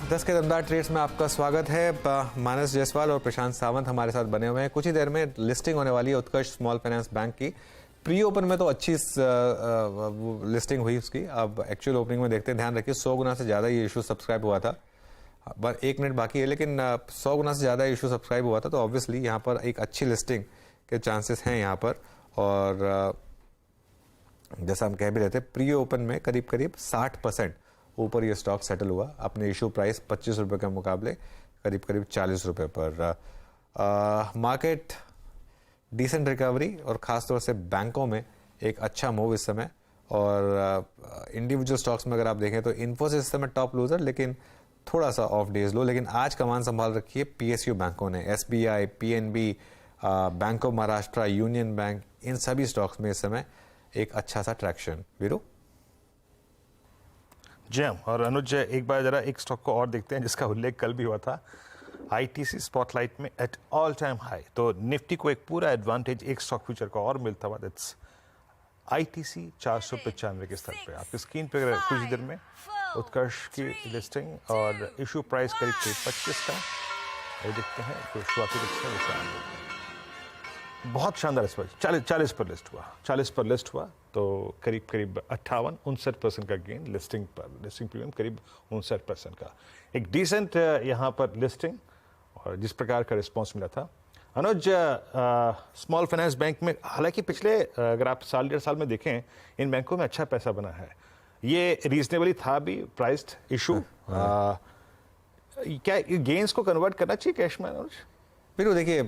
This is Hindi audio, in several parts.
10 के दमदार ट्रेड्स में आपका स्वागत है। मानस जायसवाल और प्रशांत सावंत हमारे साथ बने हुए हैं। कुछ ही देर में लिस्टिंग होने वाली है उत्कर्ष स्मॉल फाइनेंस बैंक की। प्री ओपन में तो अच्छी लिस्टिंग हुई उसकी। अब एक्चुअल ओपनिंग में देखते हैं, ध्यान रखिए 100 गुना से ज़्यादा ये इशू सब्सक्राइब हुआ था। 1 मिनट बाकी है, लेकिन 100 गुना से ज़्यादा इशू सब्सक्राइब हुआ था, तो ऑब्वियसली यहाँ पर एक अच्छी लिस्टिंग के चांसेस हैं यहाँ पर। और जैसा हम कह भी रहे थे, प्री ओपन में करीब करीब 60% ऊपर ये स्टॉक सेटल हुआ। अपने इशू प्राइस 25 रुपये के मुकाबले करीब करीब 40 रुपये पर। मार्केट डिसेंट रिकवरी और ख़ास तौर से बैंकों में एक अच्छा मूव इस समय। और इंडिविजुअल स्टॉक्स में अगर आप देखें तो इन्फोसिस इस समय टॉप लूजर, लेकिन थोड़ा सा ऑफ डेज लो। लेकिन आज कमान संभाल रखी है पीएसयू बैंकों ने। SBI, PNB, bank of Maharashtra, union bank, इन सभी स्टॉक्स में इस समय एक अच्छा सा ट्रैक्शन। वीरू जी हाँ, और अनुज एक बार जरा एक स्टॉक को और देखते हैं जिसका उल्लेख कल भी हुआ था, आईटीसी स्पॉटलाइट में एट ऑल टाइम हाई। तो निफ्टी को एक पूरा एडवांटेज एक स्टॉक फ्यूचर को और मिलता हुआ, दैट्स आईटीसी 495 के स्तर पे। आपकी स्क्रीन पे कुछ देर में उत्कर्ष की लिस्टिंग और इशू प्राइस करीब 25 का। ये देखते हैं तो शुरुआती बहुत शानदार इस पर 40 पर लिस्ट हुआ। 40 पर लिस्ट हुआ तो करीब करीब 59% का गेन लिस्टिंग पर। लिस्टिंग प्रीमियम करीब 59% का, एक डिसेंट यहाँ पर लिस्टिंग और जिस प्रकार का रिस्पांस मिला था। अनुज, स्मॉल फाइनेंस बैंक में हालांकि पिछले अगर आप साल 1.5 साल में देखें, इन बैंकों में अच्छा पैसा बना है। ये रीजनेबली था भी प्राइस्ड इशू। क्या गेन्स को कन्वर्ट करना चाहिए कैश में अनुज? फिर देखिए,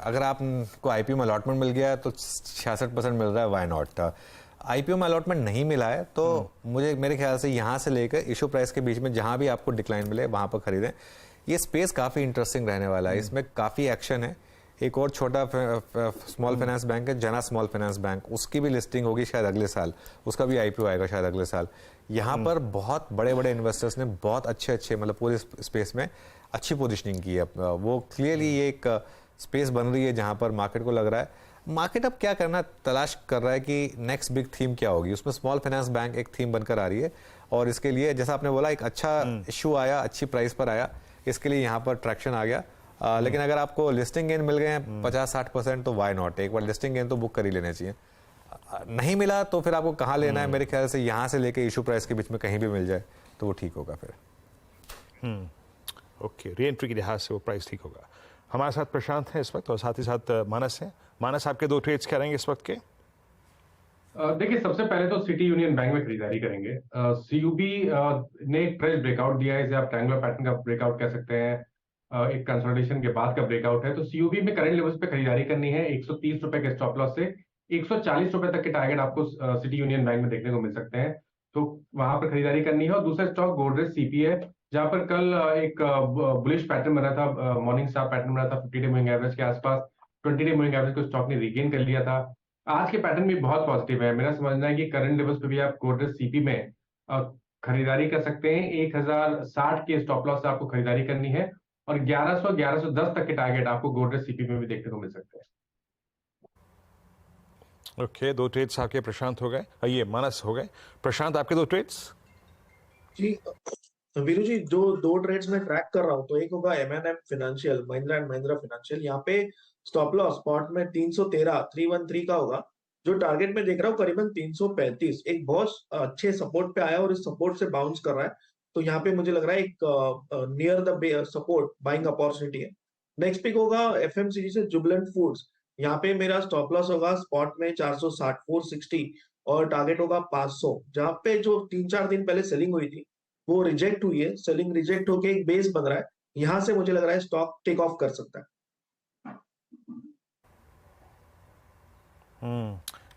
अगर आपको आईपीओ में अलॉटमेंट मिल गया है तो 66% मिल रहा है, वाई नॉट। आईपीओ में अलॉटमेंट नहीं मिला है तो मेरे ख्याल से यहाँ से लेकर इशू प्राइस के बीच में जहाँ भी आपको डिक्लाइन मिले वहाँ पर खरीदें। ये स्पेस काफ़ी इंटरेस्टिंग रहने वाला है, इसमें काफ़ी एक्शन है। एक और छोटा स्मॉल फाइनेंस बैंक है, जना स्मॉल फाइनेंस बैंक, उसकी भी लिस्टिंग होगी शायद अगले साल, उसका भी आईपीओ आएगा शायद अगले साल। यहाँ पर बहुत बड़े बड़े इन्वेस्टर्स ने बहुत अच्छे मतलब पूरे स्पेस में अच्छी पोजिशनिंग की है। वो क्लियरली ये एक स्पेस बन रही है जहां पर मार्केट को लग रहा है, मार्केट अब क्या करना तलाश कर रहा है कि नेक्स्ट बिग थीम क्या होगी। उसमें स्मॉल फाइनेंस बैंक एक थीम बनकर आ रही है और इसके लिए जैसा आपने बोला एक अच्छा इशू आया, अच्छी प्राइस पर आया, इसके लिए यहाँ पर ट्रैक्शन आ गया। लेकिन अगर आपको लिस्टिंग गेन मिल गए हैं 50-60% तो वाई नॉट, एक बार लिस्टिंग गेन तो बुक कर ही लेने चाहिए। नहीं मिला तो फिर आपको कहाँ लेना है? मेरे ख्याल से यहाँ से लेके इशू प्राइस के बीच में कहीं भी मिल जाए तो वो ठीक होगा फिर। ओके, री एंट्री के लिहाज से वो प्राइस ठीक होगा। हमारे साथ प्रशांत हैं इस वक्त और साथ ही साथ मानस हैं। मानस, आपके 2 ट्रेड्स क्या रहेंगे इस वक्त के? देखिए, सबसे पहले तो सिटी यूनियन बैंक में खरीदारी करेंगे। सीयूबी ने एक फ्रेश ब्रेकआउट दिया है, इसे आप ट्रायंगुलर पैटर्न का ब्रेकआउट कह सकते हैं। एक कंसोलिडेशन के बाद का ब्रेकआउट है। तो सीयूबी में करंट लेवल्स पे खरीदारी करनी है। 130 रुपए के स्टॉप लॉस से 140 रुपए तक के टारगेट आपको सिटी यूनियन बैंक में देखने को मिल सकते हैं, तो वहां पर खरीदारी करनी है। और दूसरा स्टॉक गोदरेज सीपी है, जहां पर कल एक बुलिश पैटर्न बना था, मॉर्निंग स्टार पैटर्न बना था 50 डे मूविंग एवरेज के आसपास। 20 डे मूविंग एवरेज को स्टॉक ने रिगेन कर लिया था। आज के पैटर्न भी बहुत पॉजिटिव है। मेरा समझना है कि करंट लेवल्स पे भी आप गोदरेज सीपी में खरीदारी कर सकते हैं। 1060 के स्टॉप लॉस से आपको खरीदारी करनी है और 1100-1110 तक के टारगेट आपको गोदरेज सीपी में भी देखने को मिल सकते हैं। ओके, 2 ट्रेड्स आपके प्रशांत हो गए, ये मानस हो गए। प्रशांत, आपके 2 ट्रेड्स? जी वीरू जी, जो 2 ट्रेड्स में ट्रैक कर रहा हूँ, तो एक होगा M&M financial, Mahindra and Mahindra financial. यहाँ पे स्टॉप लॉस स्पॉट में 313 का होगा। जो टारगेट में देख रहा हूँ करीबन 335, एक बहुत अच्छे सपोर्ट पे आया और इस सपोर्ट से बाउंस कर रहा है। तो यहाँ पे मुझे लग रहा है एक near the support buying opportunity है। नेक्स्ट पिक होगा एफएमसीजी से जुबिलेंट फूड्स। यहाँ पे मेरा स्टॉप लॉस होगा स्पॉट में 460, 460 और टारगेट होगा 500। जहाँ पे जो 3-4 दिन पहले सेलिंग हुई थी वो रिजेक्ट हुई है, सेलिंग रिजेक्ट होके एक बेस बन रहा है। यहां से मुझे लग रहा है स्टॉक टेक ऑफ कर सकता है।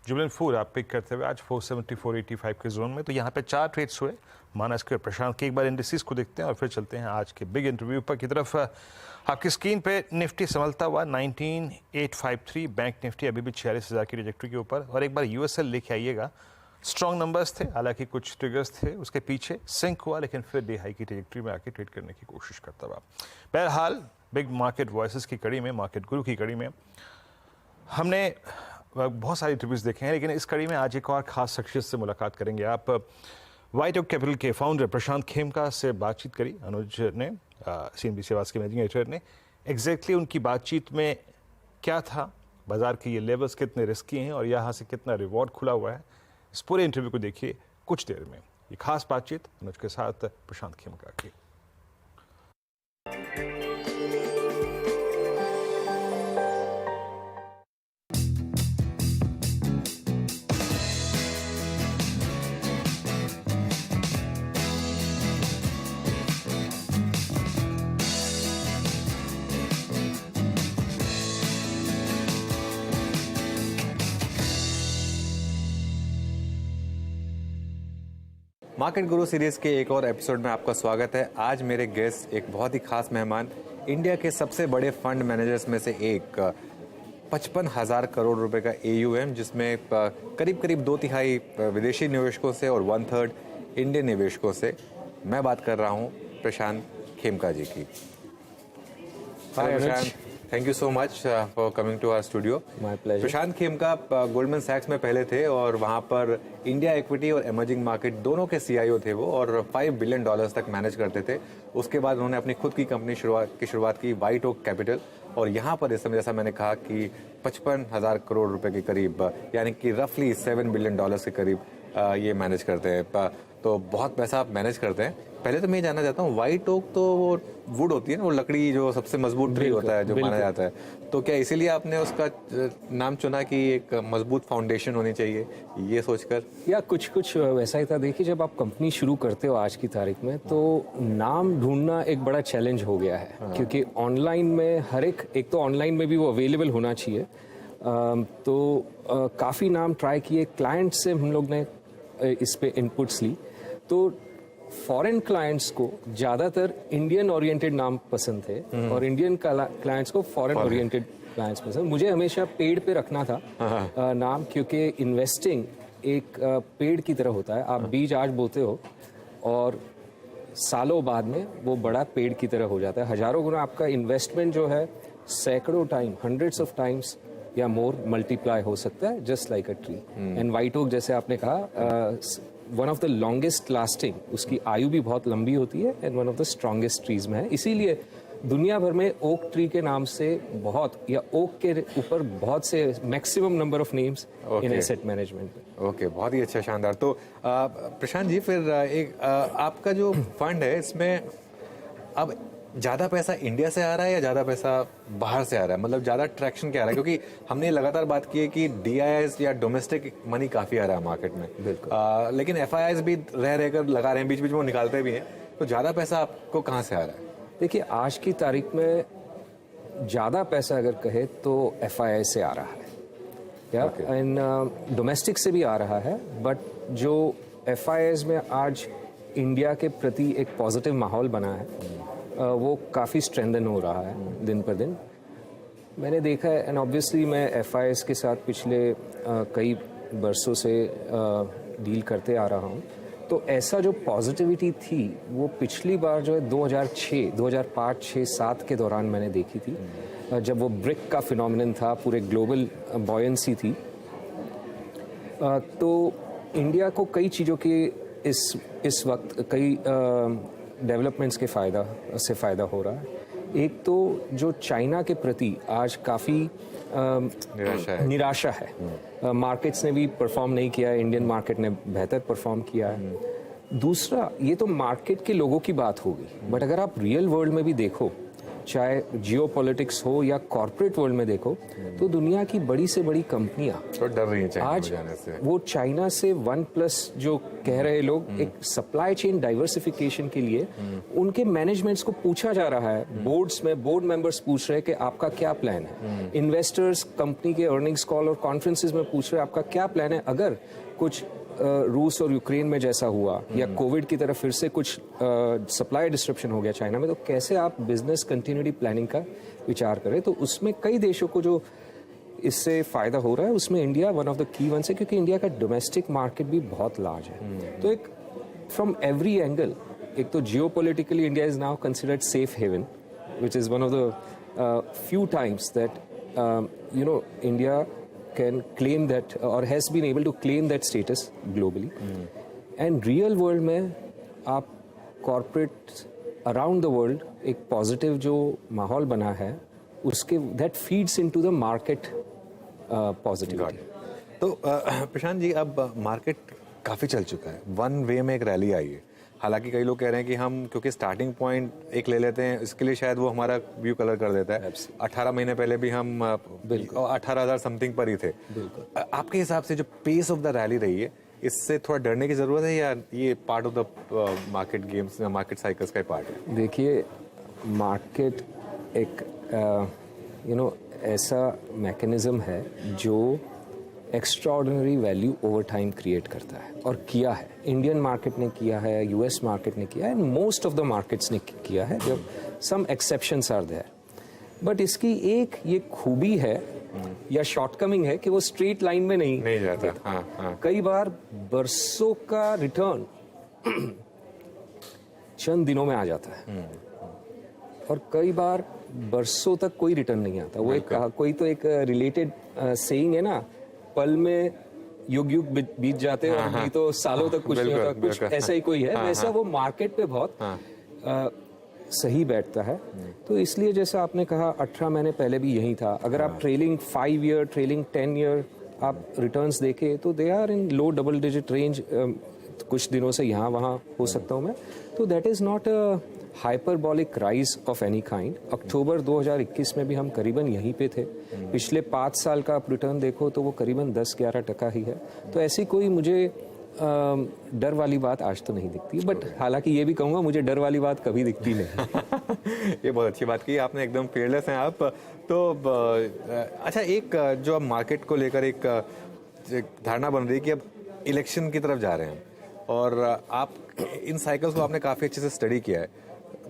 जुबिलेंट फूड आप पिक करते हुए आज 470, 485 के जोन में। तो यहाँ पे 4 ट्रेड्स हुए मानस के प्रशांत के। एक बार इंडिसेस को देखते हैं और फिर चलते हैं आज के बिग इंटरव्यू पर की तरफ। आपकी स्क्रीन पे निफ्टी संभलता हुआ 19853, बैंक निफ्टी अभी भी 46,000 की ट्रैजेक्टरी के ऊपर। और एक बार यूएसएल लेके आइएगा, स्ट्रॉन्ग नंबर्स थे, हालांकि कुछ ट्रिगर्स थे उसके पीछे, सिंक हुआ लेकिन फिर डे हाई की ट्रैजेक्टरी में आके ट्रेड करने की कोशिश करता हुआ। बहरहाल बिग मार्केट वॉइसेस की कड़ी में, मार्केट गुरु की कड़ी में हमने बहुत सारी इंटरव्यूज़ देखे हैं, लेकिन इस कड़ी में आज एक और ख़ास शख्सियत से मुलाकात करेंगे आप। वाइट ओक कैपिटल के फाउंडर प्रशांत खेमका से बातचीत करी अनुज ने, CNBC आवाज के मैनेजिंग एडिटर ने। एग्जैक्टली उनकी बातचीत में क्या था, बाजार के ये लेवल्स कितने रिस्की हैं और यहाँ से कितना रिवॉर्ड खुला हुआ है, इस पूरे इंटरव्यू को देखिए कुछ देर में। ये खास बातचीत अनुज के साथ प्रशांत खेमका की। मार्केट गुरु सीरीज के एक और एपिसोड में आपका स्वागत है। आज मेरे गेस्ट एक बहुत ही खास मेहमान, इंडिया के सबसे बड़े फंड मैनेजर्स में से एक, 55,000 करोड़ रुपए का AUM, जिसमें करीब करीब 2/3 विदेशी निवेशकों से और 1/3 इंडियन निवेशकों से। मैं बात कर रहा हूं प्रशांत खेमका जी की। Hi Prashant, thank you so much for coming to our studio. My pleasure. Prashant Khemka Goldman सैक्स में पहले थे और वहां पर इंडिया इक्विटी और इमर्जिंग मार्केट दोनों के CIO थे वो, और $5 बिलियन तक मैनेज करते थे। उसके बाद उन्होंने अपनी खुद की कंपनी शुरुआत की, वाइट ओक कैपिटल, और यहाँ पर इस समय जैसा मैंने कहा कि 55,000 करोड़ रुपए के करीब, यानी कि रफली $7 बिलियन के करीब ये मैनेज करते हैं। तो बहुत पैसा आप मैनेज करते हैं। पहले तो मैं जानना चाहता हूँ, वाइट ओक तो वो वुड होती है ना, वो लकड़ी जो सबसे मजबूत ट्री होता है, जो माना जाता है, तो क्या इसीलिए आपने उसका नाम चुना कि एक मजबूत फाउंडेशन होनी चाहिए, ये सोचकर? या कुछ वैसा ही था। देखिए, जब आप कंपनी शुरू करते हो आज की तारीख में, तो नाम ढूंढना एक बड़ा चैलेंज हो गया है। क्योंकि ऑनलाइन में हर एक तो ऑनलाइन में भी वो अवेलेबल होना चाहिए। तो काफ़ी नाम ट्राई किए, क्लाइंट से हम लोग ने इस पे इनपुट्स ली। तो फॉरेन क्लाइंट्स को ज़्यादातर इंडियन ओरिएंटेड नाम पसंद थे और इंडियन क्लाइंट्स को फॉरेन ओरिएंटेड क्लाइंट्स पसंद। मुझे हमेशा पेड़ पे रखना था नाम, क्योंकि इन्वेस्टिंग एक पेड़ की तरह होता है। आप बीज आज बोते हो और सालों बाद में वो बड़ा पेड़ की तरह हो जाता है। हजारों गुना आपका इन्वेस्टमेंट जो है सैकड़ों टाइम, हंड्रेड्स ऑफ टाइम्स या मोर मल्टीप्लाई हो सकता है, just like a tree. And white oak, जैसे आपने कहा, one of the longest lasting, उसकी आयु भी बहुत लंबी होती है, and one of the strongest trees में है। इसीलिए दुनिया भर में ओक ट्री के नाम से बहुत, या ओक के ऊपर बहुत से, maximum number of names in asset management. Okay, बहुत ही अच्छा, शानदार। तो प्रशांत जी, फिर आपका जो फंड है, इसमें अब ज़्यादा पैसा इंडिया से आ रहा है या ज़्यादा पैसा बाहर से आ रहा है? मतलब ज़्यादा ट्रैक्शन क्या आ रहा है? क्योंकि हमने लगातार बात की है कि DIIs या डोमेस्टिक मनी काफ़ी आ रहा है मार्केट में, बिल्कुल, लेकिन FIIs भी रह लगा रहे हैं, बीच बीच में वो निकालते भी हैं। तो ज़्यादा पैसा आपको कहाँ से आ रहा है? देखिए, आज की तारीख में ज़्यादा पैसा अगर कहे तो FII से आ रहा है, या एंड डोमेस्टिक से भी आ रहा है। बट जो FIIs में आज इंडिया के प्रति एक पॉजिटिव माहौल बना है, वो काफ़ी स्ट्रेंथन हो रहा है दिन पर दिन। मैंने देखा है, एंड ऑब्वियसली मैं FIIs के साथ पिछले कई बरसों से डील करते आ रहा हूँ। तो ऐसा जो पॉजिटिविटी थी, वो पिछली बार जो है 2006, 2005, 6, 7 के दौरान मैंने देखी थी, जब वो ब्रिक का फिनोमिनन था, पूरे ग्लोबल बॉयंसी थी। तो इंडिया को कई चीज़ों की इस वक्त कई डेवलपमेंट्स के फ़ायदा हो रहा है। एक तो जो चाइना के प्रति आज काफ़ी निराशा है। मार्केट्स ने भी परफॉर्म नहीं किया है, इंडियन मार्केट ने बेहतर परफॉर्म किया है। दूसरा, ये तो मार्केट के लोगों की बात होगी, बट अगर आप रियल वर्ल्ड में भी देखो, चाहे जियोपॉलिटिक्स हो या कॉर्पोरेट वर्ल्ड में देखो, तो दुनिया की बड़ी से बड़ी कंपनियां तो डर रही हैं आज से। वो चाइना से OnePlus जो कह रहे लोग, एक सप्लाई चेन डाइवर्सिफिकेशन के लिए उनके मैनेजमेंट्स को पूछा जा रहा है। बोर्ड्स में बोर्ड मेंबर्स पूछ रहे हैं कि आपका क्या प्लान है। इन्वेस्टर्स कंपनी के अर्निंग्स कॉल और कॉन्फ्रेंसेस में पूछ रहे हैं आपका क्या प्लान है। अगर कुछ रूस और यूक्रेन में जैसा हुआ, या कोविड की तरफ फिर से कुछ सप्लाई डिस्ट्रप्शन हो गया चाइना में, तो कैसे आप बिजनेस कंटिन्यूटी प्लानिंग का विचार करें। तो उसमें कई देशों को जो इससे फायदा हो रहा है, उसमें India one of the key ones है, क्योंकि इंडिया का डोमेस्टिक मार्केट भी बहुत लार्ज है। तो एक फ्रॉम एवरी एंगल, एक तो geopolitically India is now considered safe haven, which is one of the few times that India can claim that, or has been able to claim that status globally. And real world में आप कॉर्पोरेट अराउंड द वर्ल्ड एक पॉजिटिव जो माहौल बना है उसके that feeds into the market positivity. तो प्रशांत जी, अब मार्केट काफ़ी चल चुका है, वन वे में एक रैली आई है। हालांकि कई लोग कह रहे हैं कि हम क्योंकि स्टार्टिंग पॉइंट एक ले लेते हैं, इसके लिए शायद वो हमारा व्यू कलर कर देता है। 18 महीने पहले भी हम 18,000 समथिंग पर ही थे। आपके हिसाब से जो पेस ऑफ द रैली रही है, इससे थोड़ा डरने की ज़रूरत है या ये part of the market games, market cycles का पार्ट है? देखिए, मार्केट एक ऐसा मैकेनिज्म है जो extraordinary value over time create करता है और किया है। इंडियन मार्केट ने किया है, यूएस मार्केट ने किया है, and most of the markets ने किया है, जब some exceptions are there. But इसकी एक ये खूबी है या शॉर्टकमिंग है कि वो स्ट्रेट लाइन में नहीं जाता। हाँ। कई बार बरसों का रिटर्न चंद दिनों में आ जाता है और कई बार बरसों तक कोई रिटर्न नहीं आता। वो एक कोई तो एक रिलेटेड सेइंग है ना, पल में युग युग बीत जाते हैं और नहीं तो सालों तक कुछ नहीं होता, कुछ ऐसा ही कोई है। वैसा वो मार्केट पे बहुत सही बैठता है। तो इसलिए जैसा आपने कहा 18 महीने पहले भी यही था। अगर आप ट्रेलिंग 5 ईयर, ट्रेलिंग 10 ईयर आप रिटर्न्स देखें तो they are in low double digit range. कुछ दिनों से यहाँ वहाँ हो सकता हूँ मैं, तो that is not a hyperbolic rise of any kind. अक्टूबर 2021 में भी हम करीबन यहीं पे थे। पिछले 5 साल का आप रिटर्न देखो तो वो करीबन 10-11% ही है। तो ऐसी कोई मुझे डर वाली बात आज तो नहीं दिखती। बट हालांकि ये भी कहूँगा, मुझे डर वाली बात कभी दिखती नहीं। ये बहुत अच्छी बात की आपने, एकदम फेयरलेस हैं आप। तो अच्छा, एक जो अब मार्केट को लेकर एक धारणा बन रही है कि अब इलेक्शन की तरफ जा रहे हैं और आप इन साइकिल्स को आपने काफ़ी अच्छे से स्टडी किया है,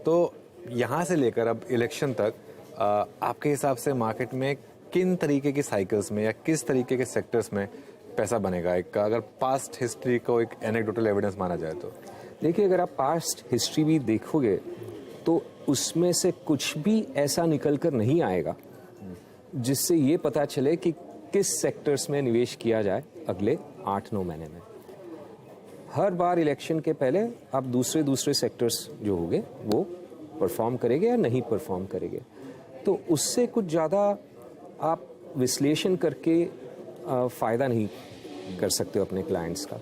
तो यहाँ से लेकर अब इलेक्शन तक आपके हिसाब से मार्केट में किन तरीके की साइकिल्स में या किस तरीके के सेक्टर्स में पैसा बनेगा? एक अगर पास्ट हिस्ट्री को एक एनेक्डोटल एविडेंस माना जाए तो देखिए, अगर आप पास्ट हिस्ट्री भी देखोगे तो उसमें से कुछ भी ऐसा निकल कर नहीं आएगा जिससे ये पता चले कि किस सेक्टर्स में निवेश किया जाए अगले 8-9 महीने में। हर बार इलेक्शन के पहले आप दूसरे सेक्टर्स जो होंगे वो परफॉर्म करेंगे या नहीं परफॉर्म करेंगे। तो उससे कुछ ज़्यादा आप विश्लेषण करके फ़ायदा नहीं कर सकते हो अपने क्लाइंट्स का।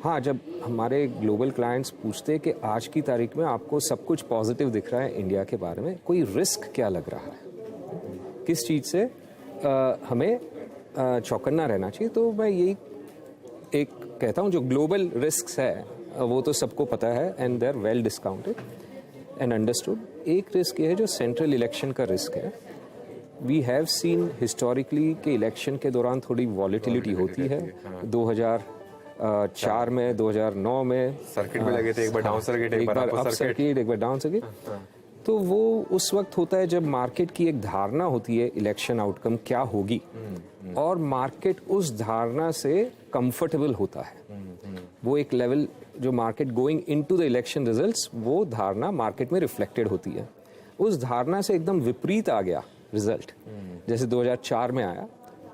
हाँ, जब हमारे ग्लोबल क्लाइंट्स पूछते हैं कि आज की तारीख में आपको सब कुछ पॉजिटिव दिख रहा है इंडिया के बारे में, कोई रिस्क क्या लग रहा है, किस चीज़ से हमें चौकन्ना रहना चाहिए, तो मैं यही एक कहता हूँ जो ग्लोबल रिस्क्स है वो तो सबको पता है and they are well discounted and understood. एक रिस्क ये है जो सेंट्रल इलेक्शन का रिस्क है। वी हैव सीन हिस्टोरिकली के इलेक्शन के दौरान थोड़ी वॉलेटिलिटी होती है। 2004 में, 2009 में सर्किट भी लगे थे, एक बार डाउन सर्किट, एक बार अप सर्किट, एक बार डाउन सर्किट। तो वो उस वक्त होता है जब मार्केट की एक धारणा होती है इलेक्शन आउटकम क्या होगी और मार्केट उस धारणा से कंफर्टेबल होता है। वो एक लेवल जो market going into the election results, वो धारणा मार्केट में रिफ्लेक्टेड होती है। उस धारणा से एकदम विपरीत आ गया रिजल्ट, जैसे 2004 में आया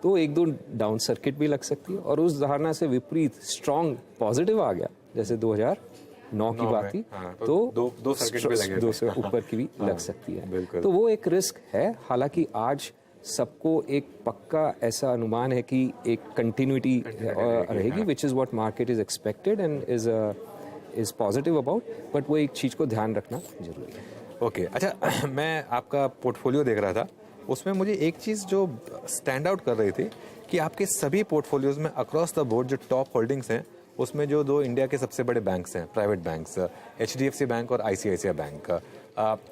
तो 1-2 डाउन सर्किट भी लग सकती है, और उस धारणा से विपरीत स्ट्रॉन्ग पॉजिटिव आ गया जैसे 2009 की बात थी, तो दो सर्किट भी लगे, 2 से ऊपर की भी लग सकती है। तो वो एक रिस्क है। हालांकि आज सबको एक पक्का ऐसा अनुमान है कि एक कंटिन्यूटी रहेगी, which is what market is expected and is positive about, but वो एक चीज़ को ध्यान रखना जरूरी है। ओके, अच्छा, मैं आपका पोर्टफोलियो देख रहा था, उसमें मुझे एक चीज़ जो स्टैंड आउट कर रही थी कि आपके सभी पोर्टफोलियोज में अक्रॉस द बोर्ड जो टॉप होल्डिंग्स हैं उसमें जो 2 इंडिया के सबसे बड़े बैंक्स हैं, प्राइवेट बैंक्स, HDFC बैंक और ICICI बैंक।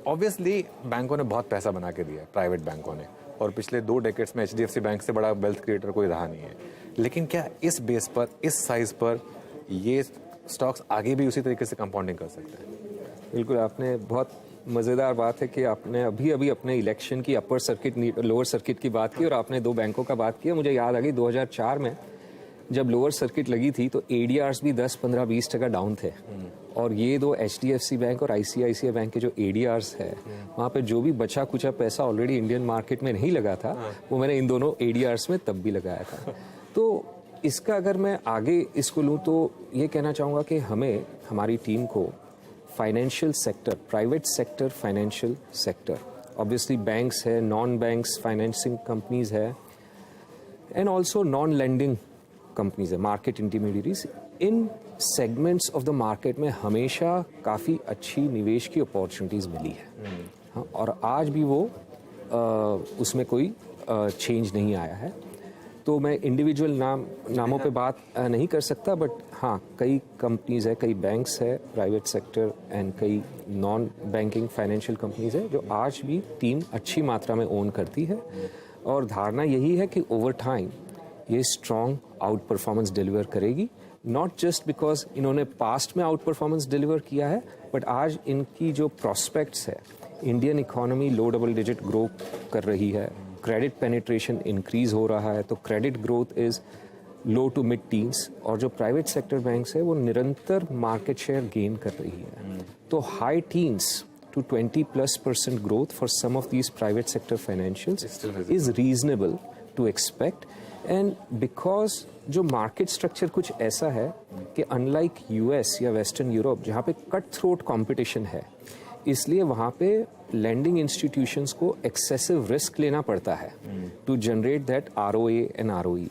ऑब्वियसली बैंकों ने बहुत पैसा बना के दिया है, प्राइवेट बैंकों ने, और पिछले 2 डेकेड्स में HDFC बैंक से बड़ा वेल्थ क्रिएटर कोई रहा नहीं है। लेकिन क्या इस बेस पर, इस साइज पर ये स्टॉक्स आगे भी उसी तरीके से कंपाउंडिंग कर सकते हैं? बिल्कुल, आपने बहुत मज़ेदार बात है कि आपने अभी अपने इलेक्शन की अपर सर्किट लोअर सर्किट की बात की और आपने 2 बैंकों का बात किया। मुझे याद आ गई 2004 में जब लोअर सर्किट लगी थी तो ADRs भी 10, 15, 20% डाउन थे, और ये 2 HDFC बैंक और ICICI बैंक के जो ADRs है वहाँ पे जो भी बचा कुचा पैसा ऑलरेडी इंडियन मार्केट में नहीं लगा था वो मैंने इन दोनों ADRs में तब भी लगाया था। तो इसका अगर मैं आगे इसको लूँ तो ये कहना चाहूँगा कि हमें, हमारी टीम को financial sector, private sector, financial sector, obviously banks है, नॉन बैंक्स फाइनेंसिंग कंपनीज है, and also non lending companies है, market intermediaries, in segments of the market में हमेशा काफ़ी अच्छी निवेश की अपॉर्चुनिटीज़ मिली है। हाँ, और आज भी वो उसमें कोई चेंज नहीं आया है। तो मैं इंडिविजुअल नामों पे बात नहीं कर सकता, बट हाँ, कई कंपनीज है, कई बैंक्स है, प्राइवेट सेक्टर एंड कई नॉन बैंकिंग फाइनेंशियल कंपनीज है जो आज भी टीम अच्छी मात्रा में ओन करती है। और धारणा यही है कि ओवर टाइम ये स्ट्रॉन्ग आउट परफॉर्मेंस डिलीवर करेगी, नॉट जस्ट बिकॉज इन्होंने पास्ट में आउट परफॉर्मेंस डिलीवर किया है, बट आज इनकी जो प्रॉस्पेक्ट्स है, इंडियन इकोनॉमी लो डबल डिजिट ग्रो कर रही है, क्रेडिट पेनिट्रेशन इंक्रीज हो रहा है, तो credit growth is low to mid teens, और जो प्राइवेट सेक्टर बैंक्स है वो निरंतर मार्केट शेयर गेन कर रही है। तो high teens to 20+% growth for some of these private sector financials is reasonable to expect, and because जो market structure कुछ ऐसा है कि unlike US या Western Europe जहाँ पे cut throat competition है, इसलिए वहाँ पे lending institutions को excessive risk लेना पड़ता है to generate that ROA and ROE.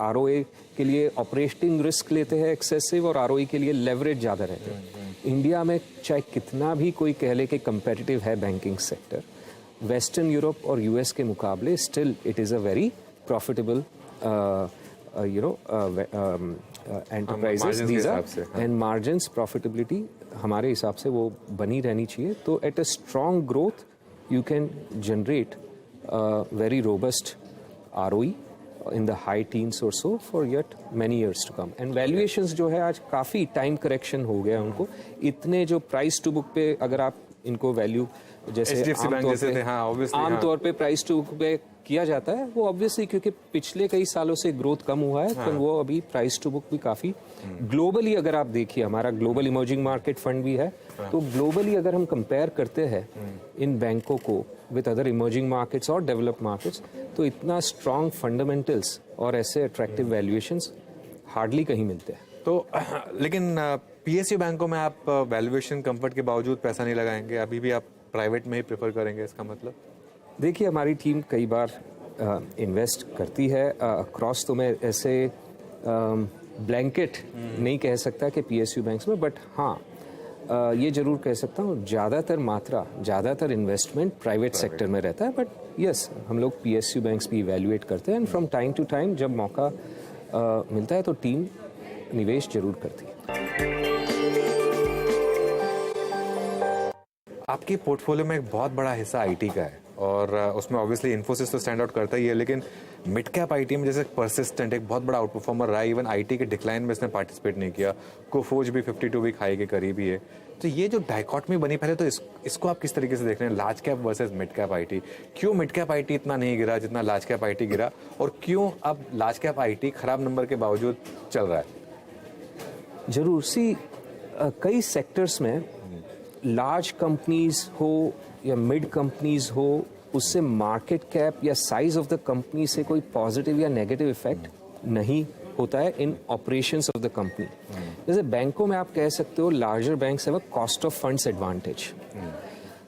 ROA के लिए operating risk लेते हैं excessive, और ROE के लिए leverage ज़्यादा रहते हैं। इंडिया में चाहे कितना भी कोई कह ले कि कंपेटिटिव है बैंकिंग सेक्टर, वेस्टर्न यूरोप और यूएस के मुकाबले still it is a very profitable enterprises, these are, and margins profitability हमारे हिसाब से वो बनी रहनी चाहिए। तो at a strong growth you can generate very robust ROE in the high teens or so for yet many years to come. And valuations जो है आज काफ़ी टाइम करेक्शन हो गया उनको, इतने जो प्राइस टू बुक पे अगर आप इनको वैल्यू जैसे आमतौर पे प्राइस टू बुक पे किया जाता है, वो ऑब्वियसली क्योंकि पिछले कई सालों से ग्रोथ कम हुआ है, तो वो अभी प्राइस टू बुक भी काफ़ी ग्लोबली, अगर आप देखिए हमारा ग्लोबल इमर्जिंग मार्केट फंड भी है, तो ग्लोबली अगर हम कंपेयर करते हैं इन बैंकों को विद अदर इमर्जिंग मार्केट्स और डेवलप्ड मार्केट्स, तो इतना स्ट्रॉन्ग फंडामेंटल्स और ऐसे अट्रैक्टिव वैल्यूएशंस हार्डली कहीं मिलते हैं। तो लेकिन PSU बैंकों में आप वैल्यूएशन कंफर्ट के बावजूद पैसा नहीं लगाएंगे, अभी भी आप प्राइवेट में ही प्रेफर करेंगे, इसका मतलब? देखिए, हमारी टीम कई बार इन्वेस्ट करती है अक्रॉस, तो मैं ऐसे ब्लैंकेट नहीं कह सकता कि PSU बैंक्स में, बट हाँ ये जरूर कह सकता हूँ ज़्यादातर इन्वेस्टमेंट प्राइवेट सेक्टर में रहता है, बट यस, हम लोग PSU बैंक्स भी इवैल्यूएट करते हैं, and from time to time जब मौका मिलता है तो टीम निवेश जरूर करती है। आपकी पोर्टफोलियो में एक बहुत बड़ा हिस्सा IT का है, और उसमें ऑब्वियसली इन्फोसिस तो स्टैंड आउट करता ही है, लेकिन मिड कैप IT में जैसे परसिस्टेंट एक बहुत बड़ा आउट परफॉर्मर रहा है, इवन IT के डिक्लाइन में इसने पार्टिसिपेट नहीं किया, कोफोज भी 52 वीक हाई के करीब ही है। तो ये जो डायकॉटमी बनी पहले, तो इसको आप किस तरीके से देख रहे हैं, large cap versus mid cap IT? क्यों मिड कैप IT इतना नहीं गिरा जितना लार्ज कैप IT गिरा, और क्यों अब लार्ज कैप IT खराब नंबर के बावजूद चल रहा है? जरूर सी कई सेक्टर्स में लार्ज कंपनीज हो या मिड कंपनीज हो, उससे मार्केट कैप या साइज ऑफ द कंपनी से कोई पॉजिटिव या नेगेटिव इफेक्ट नहीं होता है इन ऑपरेशंस ऑफ द कंपनी। जैसे बैंकों में आप कह सकते हो larger banks have a cost of funds advantage,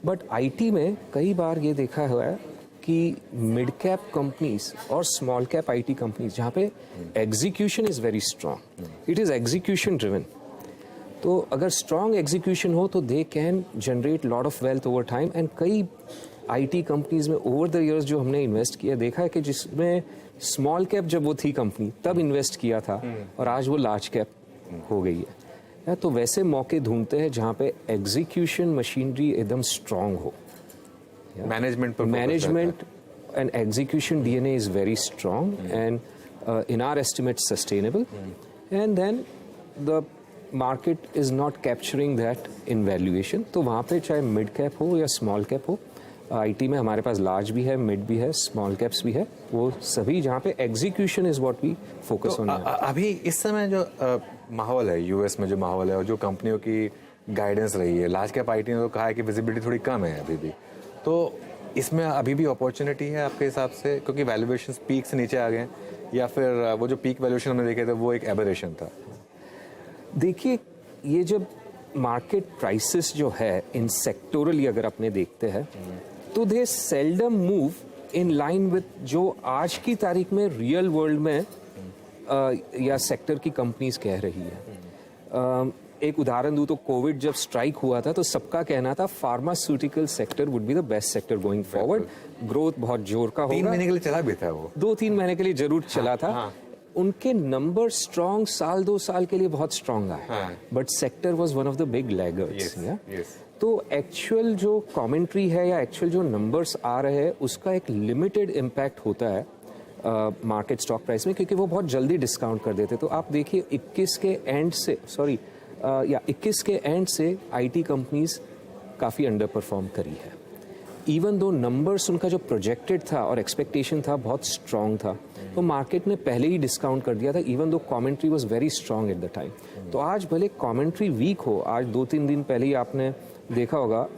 but IT में कई बार ये देखा हुआ है कि मिड कैप कंपनीज और स्मॉल कैप IT कंपनीज जहाँ पे execution is very strong, it is execution driven, तो अगर स्ट्रॉन्ग एग्जीक्यूशन हो तो they can generate lot of wealth over time. And कई IT कंपनीज में ओवर द इयर्स जो हमने इन्वेस्ट किया, देखा है कि जिसमें स्मॉल कैप जब वो थी कंपनी तब इन्वेस्ट किया था, और आज वो लार्ज कैप हो गई है। तो वैसे मौके ढूंढते हैं जहाँ पे एग्जीक्यूशन मशीनरी एकदम स्ट्रॉन्ग हो, management and execution DNA is very strong, and in our estimate sustainable, and then the market is not capturing that in valuation। तो वहाँ पे चाहे मिड कैप हो या स्मॉल कैप हो, IT में हमारे पास लार्ज भी है, मिड भी है, स्मॉल कैप्स भी है, वो सभी जहाँ पे execution is what we focus on. अभी इस समय जो माहौल है US में, जो माहौल है और जो कंपनियों की गाइडेंस रही है, लार्ज कैप IT ने तो कहा है कि विजिबिलिटी थोड़ी कम है अभी भी, तो इसमें अभी भी अपॉर्चुनिटी है आपके हिसाब से, क्योंकि वैल्यूएशंस पीक से नीचे आ गए हैं, या फिर वो जो पीक वैल्यूएशन हमने देखे थे वो एक एबरेशन था? देखिए, ये जब मार्केट प्राइसेस जो है इन सेक्टोरली अगर अपने देखते हैं तो they seldom move in line with जो आज की तारीख में रियल वर्ल्ड में या सेक्टर की कंपनीज कह रही है। एक उदाहरण दूं तो कोविड जब स्ट्राइक हुआ था तो सबका कहना था pharmaceutical sector would be the best sector going forward, growth बहुत जोर का होगा। 3 महीने के लिए चला भी था वो, 2-3 महीने के लिए जरूर चला था। उनके नंबर स्ट्रॉन्ग साल 2 साल के लिए बहुत स्ट्रॉन्ग आए, but sector was one of the big laggards. तो एक्चुअल जो कमेंट्री है या एक्चुअल जो नंबर्स आ रहे हैं उसका एक लिमिटेड इम्पैक्ट होता है मार्केट स्टॉक प्राइस में, क्योंकि वो बहुत जल्दी डिस्काउंट कर देते। तो आप देखिए 21 के एंड से आईटी कंपनीज काफ़ी अंडर परफॉर्म करी है, इवन दो नंबर्स उनका जो प्रोजेक्टेड था और एक्सपेक्टेशन था बहुत स्ट्रांग था, तो मार्केट ने पहले ही डिस्काउंट कर दिया था, even though commentary was very strong at the time. तो आज भले कमेंट्री वीक हो, आज 2-3 दिन पहले ही आपने देखा होगा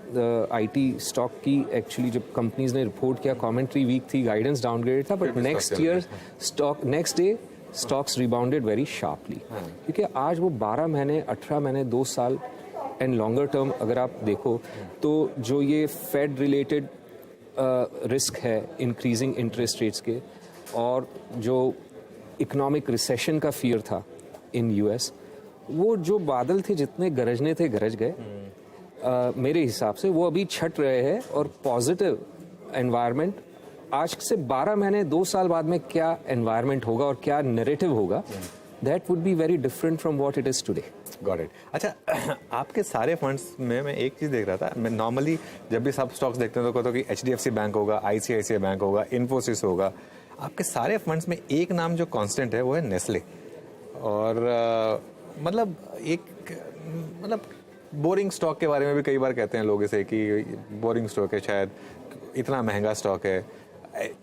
आईटी स्टॉक की एक्चुअली जब कंपनीज ने रिपोर्ट किया कमेंट्री वीक थी, गाइडेंस डाउनग्रेड था, but next day stocks rebounded very sharply, क्योंकि आज वो 12 महीने 18 महीने 2 साल एंड लॉन्गर टर्म अगर आप देखो तो जो ये फेड रिलेटेड रिस्क है इंक्रीजिंग इंटरेस्ट रेट्स के और जो इकोनॉमिक रिसेशन का फियर था इन यूएस, वो जो बादल थे जितने गरजने थे गरज गए। मेरे हिसाब से वो अभी छट रहे हैं और पॉजिटिव एनवायरनमेंट आज से 12 महीने 2 साल बाद में क्या एनवायरनमेंट होगा और क्या नैरेटिव होगा, that would be very different from what it is today. Got it. अच्छा, आपके सारे फंड्स में मैं एक चीज़ देख रहा था, मैं नॉर्मली जब भी सब स्टॉक्स देखते हैं तो कहते हो कि HDFC बैंक होगा, ICICI बैंक होगा, इन्फोसिस होगा। आपके सारे फंड्स में एक नाम जो कांस्टेंट है वो है नेस्ले। और मतलब बोरिंग स्टॉक के बारे में भी कई बार कहते हैं लोग इसे कि बोरिंग स्टॉक है, शायद इतना महंगा स्टॉक है।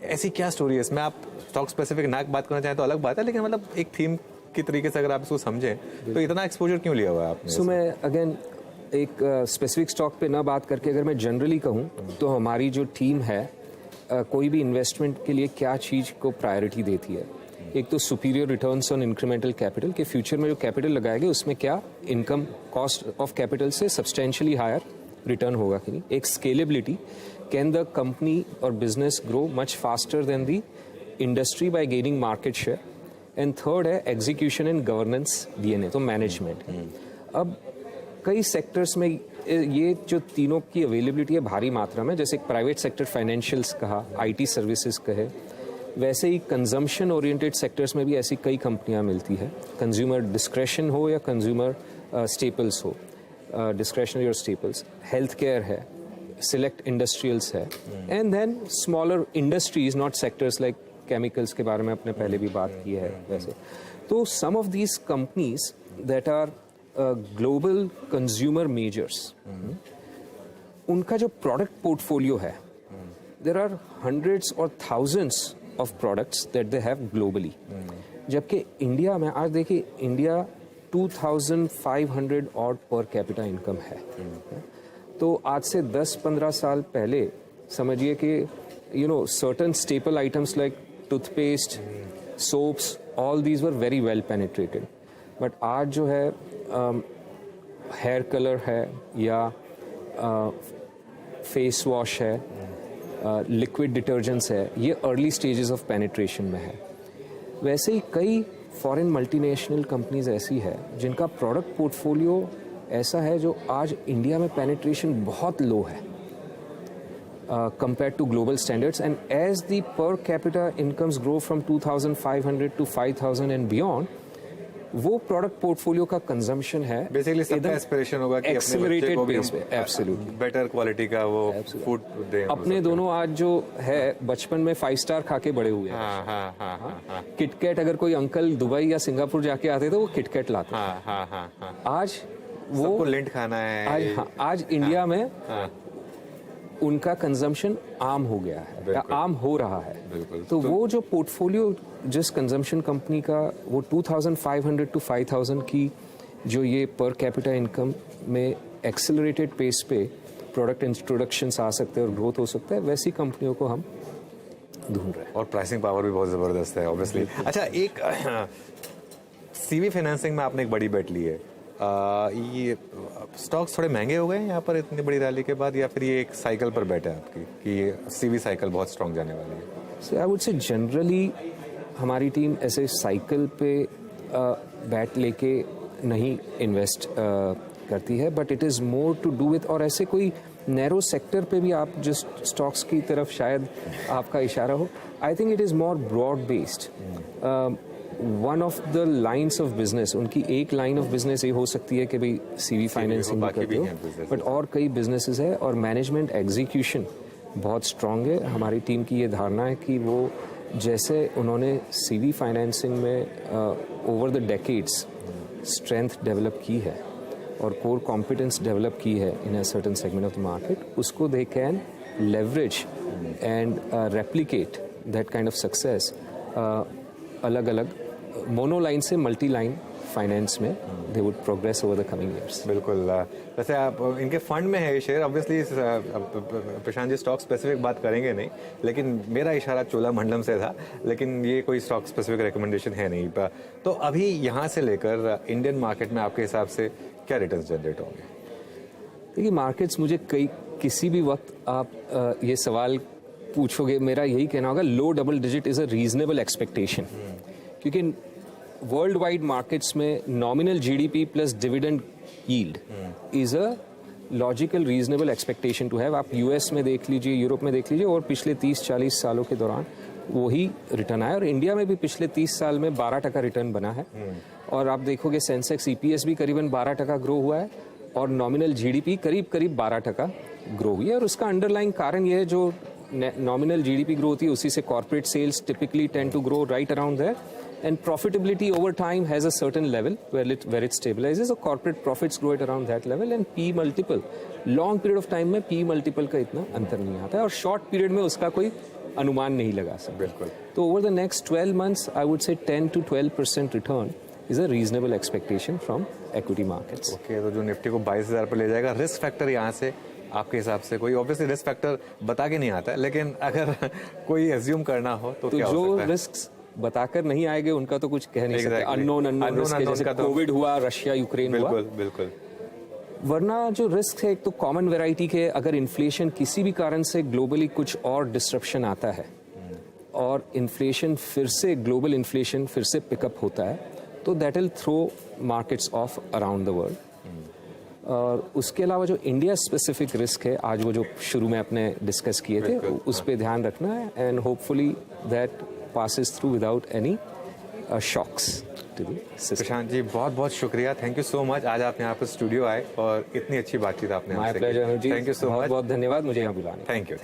ऐसी क्या स्टोरी है इसमें? आप स्टॉक स्पेसिफिक ना बात करना चाहें तो अलग बात है, लेकिन मतलब एक थीम की तरीके से अगर आप इसको समझें तो इतना एक्सपोजर क्यों लिया हुआ है आपने? सो मैं अगेन एक स्पेसिफिक स्टॉक पे ना बात करके अगर मैं जनरली कहूँ तो हमारी जो टीम है कोई भी इन्वेस्टमेंट के लिए क्या चीज़ को प्रायोरिटी देती है। एक तो superior returns on incremental capital, के फ्यूचर में जो कैपिटल लगाएंगे उसमें क्या इनकम कॉस्ट ऑफ कैपिटल से सब्सटेंशियली हायर रिटर्न होगा कि नहीं। एक स्केलेबिलिटी, कैन द कंपनी और business grow much faster than the industry by gaining market share. And third है एग्जीक्यूशन एंड गवर्नेंस DNA, तो मैनेजमेंट। अब कई सेक्टर्स में ये जो तीनों की अवेलेबिलिटी है भारी मात्रा में, जैसे प्राइवेट सेक्टर फाइनेंशियल्स कहा, IT सर्विसेज कहे, वैसे ही कंजम्पशन ओरिएंटेड सेक्टर्स में भी ऐसी कई कंपनियां मिलती है। कंज्यूमर डिस्क्रेशन हो या कंज्यूमर स्टेपल्स हो, डिस्क्रेशनरी और स्टेपल्स, हेल्थ केयर है, सिलेक्ट इंडस्ट्रियल्स है, and then smaller industries not sectors like chemicals के बारे में अपने पहले भी बात की है वैसे। तो some of these companies that are global consumer majors, उनका जो प्रोडक्ट पोर्टफोलियो है, देयर आर हंड्रेड्स और thousands of products that they have globally. जबकि इंडिया में आज देखिए, India 2500 odd per capita income है। तो आज से 10-15 साल पहले समझिए कि certain staple items like toothpaste, soaps, all these were very well penetrated. But आज जो है हेयर कलर है या फेस वॉश है, लिक्विड डिटर्जेंट्स है, ये अर्ली स्टेजेस ऑफ पेनिट्रेशन में है। वैसे ही कई फॉरेन मल्टीनेशनल कंपनीज ऐसी है जिनका प्रोडक्ट पोर्टफोलियो ऐसा है जो आज इंडिया में पेनिट्रेशन बहुत लो है compared to global standards, and as the per capita incomes grow from 2,500 to 5,000 and beyond, वो प्रोडक्ट पोर्टफोलियो का कंजम्पशन है। बेसिकली सबका एस्पिरेशन होगा कि एक्सेलरेटेड पेस पे एब्सोल्युटली बेटर क्वालिटी का वो फूड दें। अपने दोनों आज जो है बचपन में 5 स्टार खा के बड़े हुए हैं। किटकैट अगर कोई अंकल दुबई या सिंगापुर जाके आते तो वो किटकैट लाते। आज वो लिंट खाना है। आज इंडिया में उनका कंजम्पशन आम हो गया है या आम हो रहा है। तो वो जो पोर्टफोलियो जिस कंजम्पशन कंपनी का वो 2500 to 5000 की जो ये पर कैपिटा इनकम में एक्सेलरेटेड पेस पे प्रोडक्ट इंट्रोडक्शंस आ सकते हैं और ग्रोथ हो सकता है, वैसी कंपनियों को हम ढूंढ रहे हैं। और प्राइसिंग पावर भी बहुत ज़बरदस्त है ऑब्वियसली। अच्छा, एक सीवी फाइनेंसिंग में आपने एक बड़ी बेट ली है। ये स्टॉक्स थोड़े महंगे हो गए हैं यहाँ पर इतनी बड़ी रैली के बाद, या फिर ये एक साइकिल पर बेट है आपकी कि ये सीवी साइकिल बहुत स्ट्रॉन्ग जाने वाली है? So I would say generally हमारी टीम ऐसे साइकिल पे बैट लेके नहीं इन्वेस्ट करती है, but it is more to do with, और ऐसे कोई नैरो सेक्टर पे भी आप जिस स्टॉक्स की तरफ शायद आपका इशारा हो, I think it is more broad based. One of the lines of business, उनकी एक लाइन ऑफ बिजनेस ये हो सकती है कि भाई सीवी फाइनेंसिंग बाकी करते भी हो, हैं businesses। बट और कई बिजनेसेस है, और मैनेजमेंट एग्जीक्यूशन बहुत स्ट्रांग है। हमारी टीम की ये धारणा है कि वो जैसे उन्होंने सीवी फाइनेंसिंग में over the decades strength develop की है और कोर कॉम्पिटेंस डेवलप की है in a certain segment of the market, उसको they can leverage and replicate that kind of success अलग अलग मोनोलाइन से मल्टी लाइन फाइनेंस में they would progress over the coming years. बिल्कुल। वैसे आप इनके फंड में है ये share, obviously Prashant ji stock specific बात करेंगे नहीं, लेकिन मेरा इशारा चोलामंडलम से था, लेकिन ये कोई स्टॉक स्पेसिफिक रिकमेंडेशन है नहीं। तो अभी यहाँ से लेकर इंडियन मार्केट में आपके हिसाब से क्या रिटर्न्स जनरेट होंगे? देखिए, मार्केट्स मुझे किसी भी वक्त आप ये सवाल पूछोगे, मेरा यही कहना होगा low double digit is a reasonable expectation, क्योंकि वर्ल्ड वाइड मार्केट्स में nominal GDP plus dividend yield is a logical reasonable expectation to have. आप यूएस में देख लीजिए, यूरोप में देख लीजिए, और पिछले 30-40 सालों के दौरान वही रिटर्न आया, और इंडिया में भी पिछले 30 साल में 12% रिटर्न बना है। और आप देखोगे सेंसेक्स ईपीएस भी करीबन 12% ग्रो हुआ है, और नॉमिनल जीडीपी करीब 12% ग्रो हुई है। और उसका अंडरलाइन कारण ये है, जो नॉमिनल जीडीपी ग्रो होती है उसी से corporate sales typically tend to grow right around that, and profitability over time has a certain level where it stabilizes, so corporate profits grow at around that level, and P multiple long period of time में P multiple का इतना अंतर नहीं आता है, और short period में उसका कोई अनुमान नहीं लगा सकते। बिल्कुल। तो over the next 12 months I would say 10 to 12% return is a reasonable expectation from equity markets। Okay, तो जो निफ्टी को 22,000 पर ले जाएगा, रिस्क फैक्टर यहाँ से आपके हिसाब से कोई, ऑब्वियसली रिस्क फैक्टर बता के नहीं आता है, लेकिन अगर कोई एज्यूम करना हो तो क्या हो जो सकता है? रिस्क बताकर नहीं आएंगे उनका तो कुछ कह नहीं सकते। Exactly। अननोन रिस्क, जैसे का तो- कोविड हुआ, रशिया यूक्रेन हुआ, बिल्कुल बिल्कुल। वरना जो रिस्क है, एक तो कॉमन वैरायटी के, अगर इन्फ्लेशन किसी भी कारण से ग्लोबली कुछ और डिस्ट्रप्शन आता है और इन्फ्लेशन फिर से, ग्लोबल इन्फ्लेशन फिर से पिकअप होता है, तो that will throw markets off around the world. और उसके अलावा जो इंडिया स्पेसिफिक रिस्क है, आज वो जो शुरू में अपने डिस्कस किए थे, उस पर ध्यान रखना है, and hopefully that passes through without any shocks to the system। Prashant ji, बहुत बहुत शुक्रिया, थैंक यू सो मच। आज आप यहाँ पर स्टूडियो आए और इतनी अच्छी बातचीत आपने माय हमसे की। Pleasure Anuj ji, thank you so much. बहुत बहुत धन्यवाद मुझे यहाँ बुलाने। Thank you.